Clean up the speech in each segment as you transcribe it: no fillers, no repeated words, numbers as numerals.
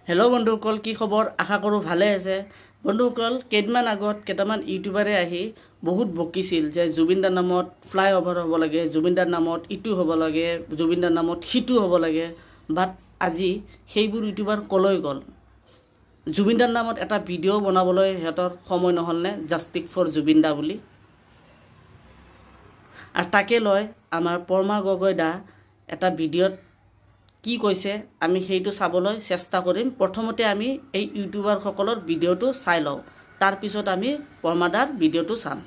Hello' বন্ধুসকল, কি খবৰ? আশা কৰোঁ ভালে আছে। বন্ধুসকল, কেইদিনমান আগত কেইটামান ইউটিউবাৰে আহি বহুত বকিছিল যে জুবিনদাৰ নামত ফ্লাইঅভাৰ হ'ব লাগে, জুবিনদাৰ নামত ইটো হ'ব লাগে, জুবিনদাৰ নামত সিটো হ'ব লাগে। বাট আজি সেইবোৰ ইউটিউবাৰ কলৈ গ'ল? জুবিনদাৰ নামত এটা ভিডিঅ' বনাবলৈ সিহঁতৰ সময় নহ'লনে? জাষ্টিক ফৰ জুবিনদা বুলি। আৰু তাকে লৈ আমাৰ পৰমা গগৈ দা এটা ভিডিঅ'ত কি কৈছে আমি সেইটো চাবলৈ চেষ্টা কৰিম। প্ৰথমতে আমি এই ইউটিউবাৰসকলৰ ভিডিঅ'টো চাই লওঁ, তাৰপিছত আমি পৰমাদাৰ ভিডিঅ'টো চাম।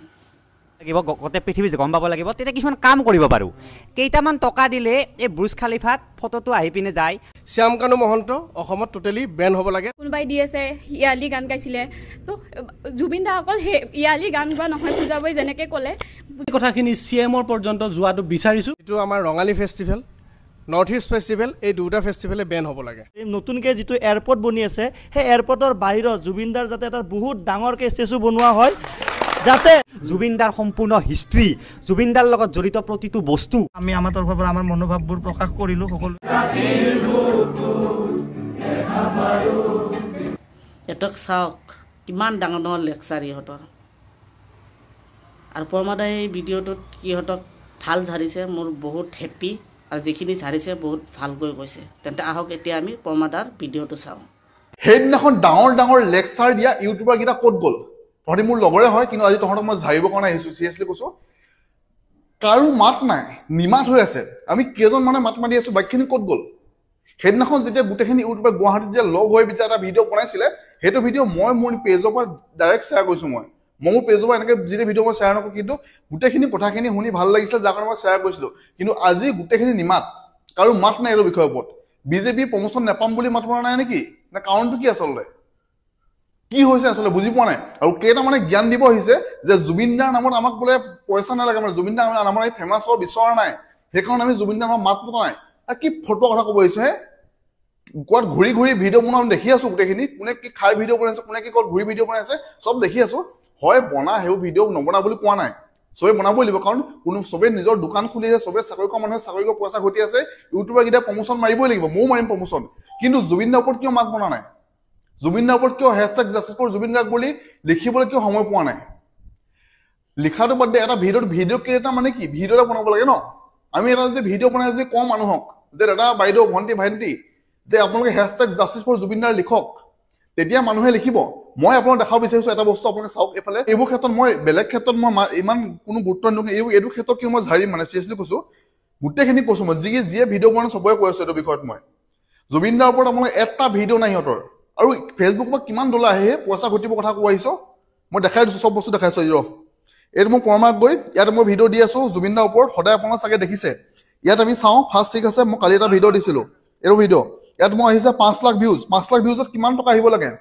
লাগিব গোটেই পৃথিৱী গম পাব লাগিব, তেতিয়া কিছুমান কাম কৰিব পাৰোঁ। কেইটামান টকা দিলে এই ব্ৰুজ খালিফাত ফটোটো আহি পিনে যায়। শ্যাম কানু মহন্ত অসমত টোটেলি বেন হ'ব লাগে। কোনোবাই দি আছে ইয়ালি গান গাইছিলে, তো জুবিন দা অকল সেই ইয়ালি গান গোৱা নহয়, পূজাবাই যেনেকৈ ক'লে কথাখিনি CMৰ পৰ্যন্ত যোৱাটো বিচাৰিছোঁ। যিটো আমাৰ Rongali festival, north east festival, এই দুটা ফেষ্টিভেলে বেন হ'ব লাগে। নতুনকৈ যিটো এয়াৰপৰ্ট বনি আছে, সেই এয়াৰপৰ্টৰ বাহিৰত জুবিনদাৰ যাতে এটা বহুত ডাঙৰকৈ ষ্টেচু বনোৱা হয়, যাতে জুবিনদাৰ সম্পূৰ্ণ হিষ্ট্ৰী, জুবিনদাৰ লগত জড়িত প্ৰতিটো বস্তু আমি আমাৰ তৰফৰ পৰা আমাৰ মনোভাৱবোৰ প্ৰকাশ কৰিলোঁ সকলো। সিহঁতক চাওক, কিমান ডাঙৰ ডাঙৰ লেকচাৰ ইহঁতৰ। আৰু পৰমাদাই এই ভিডিঅ'টোত সিহঁতক ভাল ঝাৰিছে, মোৰ বহুত হেপ্পী। আৰু যিখিনি ঝাৰিছে বহুত ভালকৈ কৈছে। তেন্তে আহক এতিয়া আমি পৰমাদাৰ ভিডিঅ'টো চাওঁ। সেইদিনাখন ডাঙৰ ডাঙৰ লেকচাৰ দিয়া ইউটিউবাৰকেইটা ক'ত গ'ল? তহঁতি মোৰ লগৰে হয়, কিন্তু আজি তহঁতক মই ঝাৰিবৰ কাৰণে আহিছোঁ। চিৰিয়াছলি কৈছোঁ, কাৰো মাত নাই, নিমাত হৈ আছে। আমি কেইজন মানে মাত মাতি আছোঁ, বাকীখিনি ক'ত গ'ল? সেইদিনাখন যেতিয়া গোটেইখিনি ইউটিউবাৰ গুৱাহাটীত যে লগ হৈ যেতিয়া এটা ভিডিঅ' বনাইছিলে, সেইটো ভিডিঅ' মই মোৰ পেজৰ পৰা ডাইৰেক্ট শ্বেয়াৰ কৰিছোঁ। মই মোৰ পেজৰ পৰা এনেকৈ যেতিয়া ভিডিঅ' মই শ্বেয়াৰ নকৰোঁ, কিন্তু গোটেইখিনি কথাখিনি শুনি ভাল লাগিছিলে, যাৰ কাৰণে মই শ্বেয়াৰ কৰিছিলোঁ। কিন্তু আজি গোটেইখিনি নিমাত, কাৰো মাত নাই এইটো বিষয়ৰ ওপৰত। বিজেপি প্ৰমোচন নাপাম বুলি মাত মৰা নাই নেকি? নে কাৰণটো কি আচলতে? কি হৈছে আচলতে বুজি পোৱা নাই। আৰু কেইটামানে জ্ঞান দিব আহিছে যে জুবিনদাৰ নামত আমাক বোলে পইচা নালাগে, মানে জুবিনদাৰ নামত আমি ফেমাছ হ'ব বিচৰা নাই, সেইকাৰণে আমি জুবিনদাৰ নামত মাত মতা নাই। আৰু কি ফটো কথা ক'ব আহিছে হে? ক'ৰবাত ঘূৰি ঘূৰি ভিডিঅ' বনোৱা দেখি আছোঁ গোটেইখিনি। কোনে কি খাই ভিডিঅ' বনাইছে, কোনে কি ক'ত ঘূৰি ভিডিঅ' বনাইছে, চব দেখি আছোঁ। হয় বনা, সেইবোৰ ভিডিঅ' নবনা বুলি কোৱা নাই, চবেই বনাবই লাগিব। কাৰণ কোনো চবেই নিজৰ দোকান খুলি আছে, চবেই চাকৰি কৰা মানুহে চাকৰি কৰা পইচা ঘটি আছে, ইউটিউবাৰকেইটা প্ৰমোচন মাৰিবই লাগিব। ময়ো মাৰিম প্ৰমোচন। কিন্তু জুবিনদাৰ ওপৰত কিয় মাত বনা নাই? জুবিনদাৰ ওপৰত কিয় hashtag justice for Zubin Garg বুলি লিখিবলৈ কিয় সময় পোৱা নাই? লিখাটো বাদ দিয়ে, এটা ভিডিঅ' ক্ৰিয়েটাৰ মানে কি? ভিডিঅ' এটা বনাব লাগে ন। আমি এটা যদি ভিডিঅ' বনাই যদি কওঁ মানুহক যে দাদা বাইদেউ ভণ্টি ভাইটি যে আপোনালোকে হেছটেগ জাষ্টিছ ফৰ জুবিনদাৰ লিখক, তেতিয়া মানুহে লিখিব। মই আপোনাক দেখাব বিচাৰিছোঁ এটা বস্তু, আপোনালোকে চাওক এইফালে। এইবোৰ ক্ষেত্ৰত মই বেলেগ ক্ষেত্ৰত মই ইমান কোনো গুৰুত্ব নিদিওঁ, এইটো ক্ষেত্ৰত কিন্তু মই ঝাৰিম, মানে চিৰিয়াছলি কৈছোঁ। গোটেইখিনি কৈছোঁ মই, যিয়ে ভিডিঅ' বনাই চবৰে কৈ আছোঁ এইটো বিষয়ত। মই জুবিনদাৰ ওপৰত আপোনালোকে এটা ভিডিঅ' নাই সিহঁতৰ। আৰু ফেচবুকৰ পৰা কিমান ডলাৰ আহে, পইচা ঘটিবৰ কথা কৈ আহিছ। মই দেখাই দিছোঁ, চব বস্তু দেখাইছোঁ। এইটো মোৰ পৰমাক গৈ ইয়াত মই ভিডিঅ' দি আছোঁ জুবিনদাৰ ওপৰত। সদায় আপোনালোকে চাগে দেখিছে। ইয়াত আমি চাওঁ ফাৰ্ষ্ট, ঠিক আছে। মই কালি এটা ভিডিঅ' দিছিলোঁ, এইটো ভিডিঅ'। ইয়াত মই আহিছে 5 লাখ ভিউজ। 5 লাখ ভিউজত কিমান টকা আহিব লাগে?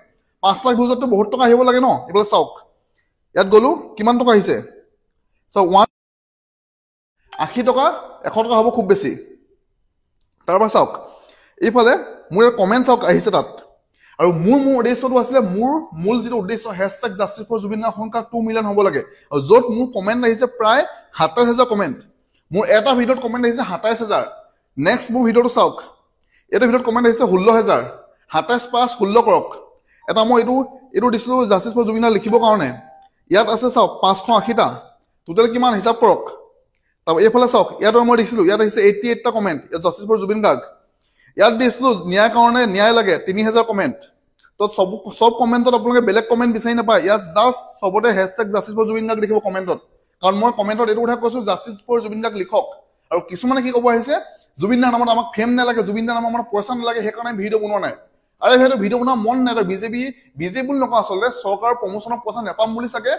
5 লাখ ভিউজততো বহুত টকা আহিব লাগে ন। এইফালে চাওক, ইয়াত গ'লো, কিমান টকা আহিছে চাওক। 80 টকা, 100 টকা হ'ব খুব বেছি। তাৰপৰা চাওক এইফালে মোৰ ইয়াত কমেণ্ট চাওক আহিছে তাত। আৰু মোৰ উদ্দেশ্যটো আছিলে, মোৰ মূল যিটো উদ্দেশ্য hashtag justice for Zubin Garg সংখ্যা 2 মিলিয়ন হ'ব লাগে। আৰু য'ত মোৰ কমেণ্ট আহিছে প্ৰায় 27,000 কমেণ্ট। মোৰ এটা ভিডিঅ'ত কমেণ্ট আহিছে 27,000। নেক্সট মোৰ ভিডিঅ'টো চাওক, এইটো ভিডিঅ'ত কমেণ্ট আহিছে 16,000। 27 + 16 কৰক। এটা মই এইটো দিছিলোঁ জাষ্টিছ ফৰ জুবিন গাৰ্গ লিখিবৰ কাৰণে। ইয়াত আছে চাওক 580টা। টোটেল কিমান হিচাপ কৰক। তাৰপৰা এইফালে চাওক, ইয়াতো মই দিছিলোঁ, ইয়াত আহিছে 88টা কমেণ্ট, ইয়াত জাষ্টিছ ফৰ জুবিন গাৰ্গ। ইয়াত দিছিলোঁ ন্যায় কাৰণে ন্যায় লাগে, 3000 কমেণ্ট। তো চব কমেণ্টত আপোনালোকে বেলেগ কমেণ্ট বিচাৰি নাপায়। ইয়াত জাষ্ট চবতে hashtag justice for Zubin Garg লিখিব কমেণ্টত। কাৰণ মই কমেণ্টত এইটো কথা কৈছোঁ, জাষ্টিছ ফৰ জুবিন গাৰ্গ লিখক। আৰু কিছুমানে কি ক'ব আহিছে, জুবিনদাৰ নামত আমাক ফেম নালাগে, জুবিনদাৰ নামত আমাৰ পইচা নালাগে, সেইকাৰণে ভিডিঅ' বনোৱা নাই। আৰে সেইটো ভিডিঅ' বনোৱা মন নাই। বিজেপি বুলি নকওঁ, আচলতে চৰকাৰৰ প্ৰমোচনৰ পইচা নাপাম বুলি চাগে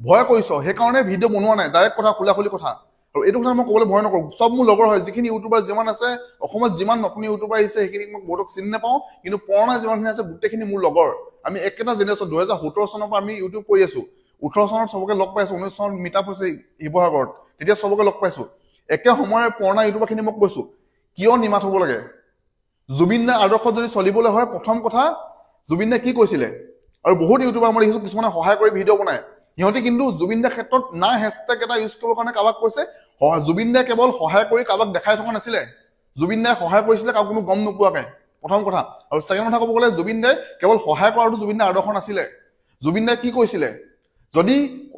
ভয় কৰিছ, সেইকাৰণে ভিডিঅ' বনোৱা নাই। ডাইৰেক্ট কথা, খোলাখুলি কথা। আৰু এইটো কথা মই ক'বলৈ ভয় নকৰোঁ। চব মোৰ লগৰ হয়, যিখিনি ইউটিউবাৰ যিমান আছে অসমত, যিমান নতুন ইউটিউবাৰ আহিছে সেইখিনিক মই বহুতক চিনি নাপাওঁ, কিন্তু পুৰণা যিমানখিনি আছে গোটেইখিনি মোৰ লগৰ। আমি একেটা জেনেৰেশ্যন। 2017 চনৰ পৰা আমি ইউটিউব কৰি আছোঁ। 18 চনত চবকে লগ পাইছোঁ, 19 চনত মিটআপ হৈছে শিৱসাগৰত, তেতিয়া চবকে লগ পাইছোঁ। একে সময়ৰ পুৰণা ইউটিউবাৰখিনি মই কৈছোঁ কিয় নিমাত হ'ব লাগে। জুবিনদাৰ আদৰ্শত যদি চলিবলৈ হয়, প্ৰথম কথা জুবিনদাই কি কৈছিলে। আৰু বহুত ইউটিউবাৰ মই দেখিছোঁ কিছুমানে সহায় কৰি ভিডিঅ' বনায়, সিহঁতি কিন্তু জুবিনদাৰ ক্ষেত্ৰত না হেছটেগ এটা ইউজ কৰিবৰ কাৰণে কাৰোবাক কৈছে। জুবিনদাই কেৱল সহায় কৰি কাৰোবাক দেখাই থকা নাছিলে, জুবিনদাই সহায় কৰিছিলে কাৰোবাক কোনো গম নোপোৱাকৈ। প্ৰথম কথা আৰু ছেকেণ্ড কথা ক'ব গ'লে জুবিন দাই কেৱল সহায় কৰাটো জুবিন দাৰ আদৰ্শ নাছিলে জুবিন দাই কি কৈছিলে যদি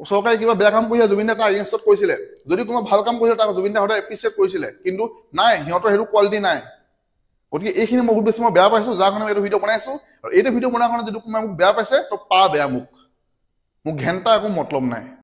চৰকাৰে কিবা বেয়া কাম কৰিছে জুবিন দাই তাৰ এগেইনষ্টত কৈছিলে যদি কোনোবা ভাল কাম কৰিছে তাক জুবিন দাই সদায় এপ্ৰিচিয়েট কৰিছিলে কিন্তু নাই সিহঁতৰ সেইটো কোৱালিটি নাই গতিকে এইখিনি বহুত বেছি মই বেয়া পাইছো যাৰ কাৰণে এইটো ভিডিঅ' বনাইছো আৰু এইটো ভিডিঅ' বনোৱাৰ কাৰণে যদি কোনোবাই মোক বেয়া পাইছে তো পা বেয়া মোক ঘেণ্টা একো মতলব নাই